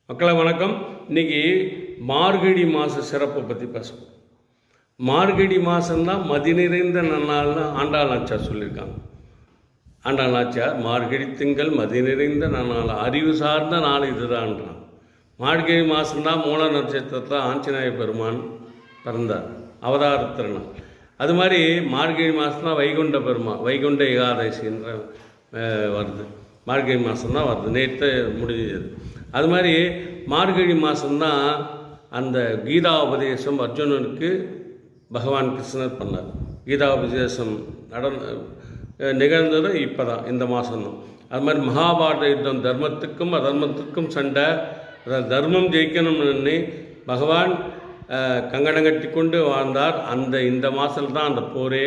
மக்களை வணக்கம். இன்றைக்கி மார்கழி மாத சிறப்பை பற்றி பேசுவோம். மார்கழி மாதம்தான் மதி நிறைந்த நன்னாள்னு ஆண்டாள் நாச்சியார் சொல்லியிருக்காங்க. ஆண்டாள் நாச்சியார் மார்கழி திங்கள் மதி நிறைந்த நன்னாள், அறிவு சார்ந்த நாள் இதுதான்றான். மார்கழி மாதம்தான் மூல நட்சத்திரத்தில் ஆஞ்சநேய பெருமான் பிறந்தார், அவதார திருநாள். அது மாதிரி மார்கழி மாதம்தான் வைகுண்ட பெருமான், வைகுண்ட ஏகாதசின்ற வருது. மார்கழி மாதம்தான் வருது, நேற்று முடிஞ்சது. அது மாதிரி மார்கழி மாதம்தான் அந்த கீதா உபதேசம் அர்ஜுனனுக்கு பகவான் கிருஷ்ணர் பண்ணார். கீதா உபதேசம் நிகழ்ந்தது இப்போ தான், இந்த மாதம்தான். அது மாதிரி மகாபாரத யுத்தம், தர்மத்துக்கும் அதர்மத்துக்கும் சண்டை, தர்மம் ஜெயிக்கணும்னு பகவான் கங்கணம் கட்டி கொண்டு வாழ்ந்தார். இந்த மாதத்தில் தான் அந்த போரே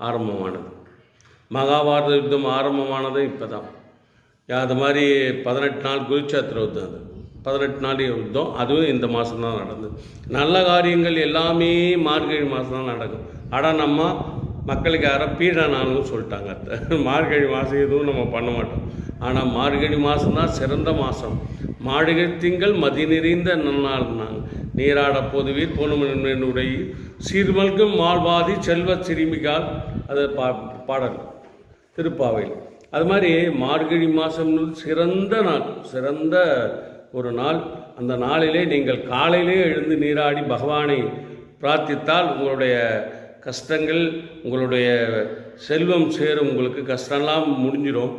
ஆரம்பமானது. மகாபாரத யுத்தம் ஆரம்பமானது இப்போ தான். அது மாதிரி 18 நாள் குருட்சேத்திர யுத்தம், அது 18 நாள் யுத்தம், அதுவும் இந்த மாதம் தான் நடந்தது. நல்ல காரியங்கள் எல்லாமே மார்கழி மாதம் தான் நடக்கும். ஆனால் நம்ம மக்களுக்கு யாரோ பீட நாள்னு சொல்லிட்டாங்க. மார்கழி மாதம் எதுவும் நம்ம பண்ண மாட்டோம். ஆனால் மார்கழி மாதம்தான் சிறந்த மாதம். மாடுகை திங்கள் மதி நிறைந்த நன்னாள்னாங்க. நீராட பொதுவீர் பொன்னுடைய சீர்மல்கும் மால்வாதி செல்வ சிறுமிகால், அது பாடல் திருப்பாவையில். அது மாதிரி மார்கழி மாதம் சிறந்த நாள், சிறந்த ஒரு நாள். அந்த நாளிலே நீங்கள் காலையிலே எழுந்து நீராடி பகவானை பிரார்த்தித்தால் உங்களுடைய கஷ்டங்கள், உங்களுடைய செல்வம் சேரும். உங்களுக்கு கஷ்டம்லாம் முடிஞ்சிடும்.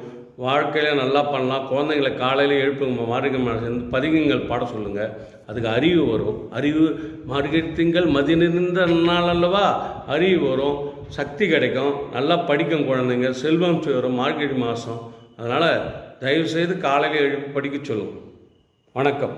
வாழ்க்கையில் நல்லா பண்ணலாம். குழந்தைங்களை காலையில் எழுப்புங்க. மார்கழி மாதம் பதிகங்கள் பாட சொல்லுங்கள். அதுக்கு அறிவு வரும். அறிவு மார்கழி திங்கள் மதி நிறைந்த நாள் அல்லவா, அறிவு வரும், சக்தி கிடைக்கும், நல்லா படிக்கும் குழந்தைங்க, செல்வம் சேரும் மார்கழி மாதம். அதனால் தயவுசெய்து காலையில் எழுப்பி படிக்க சொல்லுங்கள். வணக்கம்.